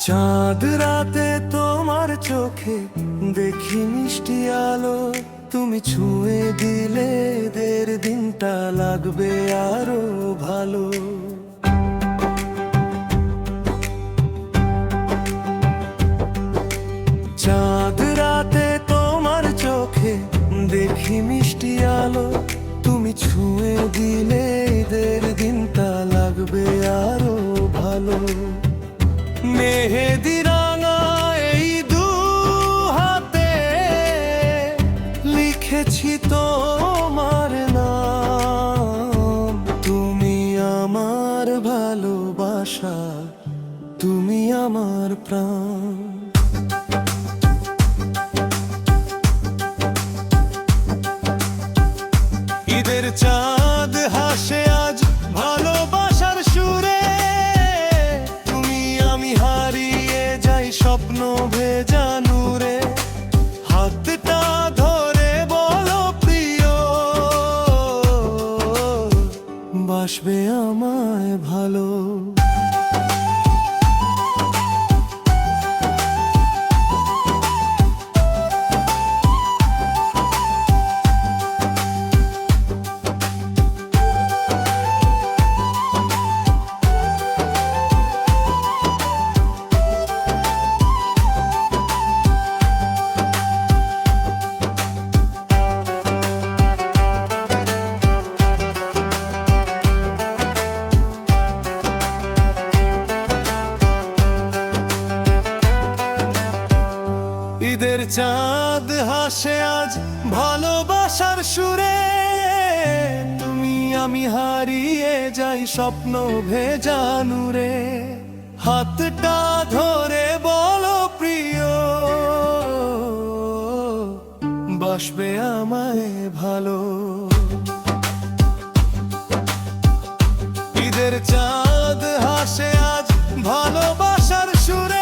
চাঁদ রাতে তোমার চোখে দেখি মিষ্টি আলো, তুমি ছুঁয়ে দিলে দের দিনটা লাগবে আরো ভালো। চাঁদ রাতে তোমার চোখে দেখি মিষ্টি আলো, তুমি ছুঁয়ে দিলে দের দিনটা লাগবে আরো ভালো। মেহেদি রাঙা এই দু হাতে লিখেছি তোমার নাম, তুমি আমার ভালোবাসা, তুমি আমার প্রাণ। ঈদের চাঁদ হাসে আজ ভালোবাসার সুরে, স্বপ্ন ভেজা নূরে, হাতটা ধরে বলো প্রিয়, বাসবে আমায় ভালো। ঈদের চাঁদ হাসে আজ ভালোবাসার সুরে, তুমি আমি হারিয়ে যাই স্বপ্ন ভেজা নূরে, হাতটা ধরে বলো প্রিয়, বাসবে আমায় ভালো। ঈদের চাঁদ হাসে আজ ভালোবাসার সুরে,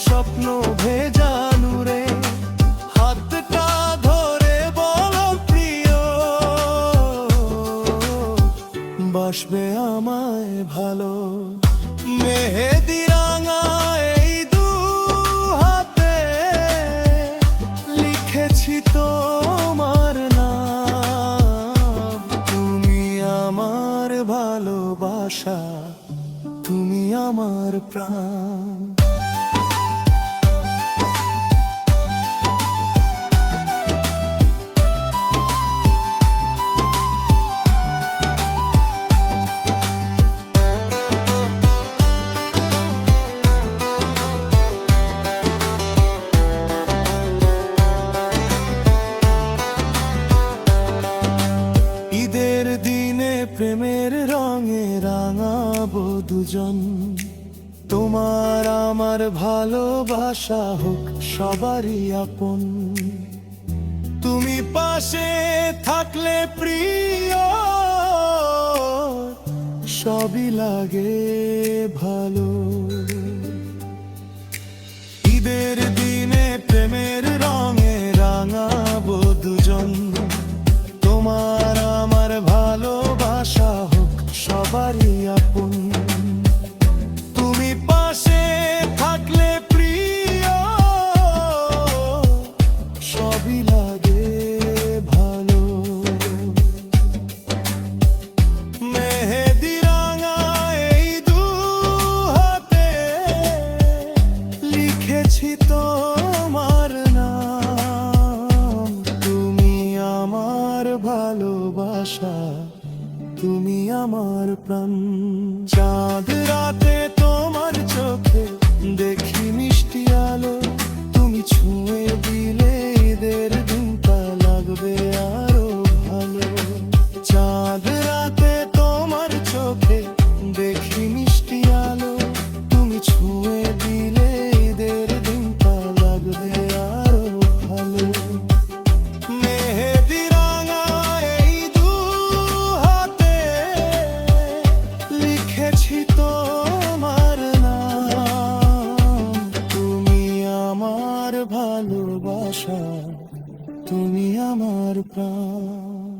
স্বপ্ন ভেজা নূরে, হাতটা ধরে বলো প্রিয়, বাসবে আমায় ভালো। মেহেদি রাঙা এই দু হাতে লিখেছি তোমার নাম, তুমি আমার ভালোবাসা, তুমি আমার প্রাণ। ঈদের দিনে প্রেমের রঙে রাঙাবো দুজন, তোমার আমার ভালোবাসা হোক সবারই আপন, তুমি পাশে থাকলে প্রিয় সবই লাগে ভালো। ঈদের দিনে প্রেমের রঙে রাঙাবো দুজন, তোমার আমার ভালোবাসা হোক সবারই আপন, তুমি পাশে থাকলে প্রিয় সবই লাগে ভালো। মেহেদি রাঙা এই দু হাতে লিখেছি তোমার নাম, তুমি আমার ভালোবাসা, তুমি আমার প্রাণ। চাঁদ রাতে তোমার চোখে দেখি মিষ্টি আলো, তুমি ছুঁয়ে দিলে ঈদের দিনটা লাগবে আরো ভালো। চাঁদ রাতে ভালোবাসা, তুমি আমার প্রাণ।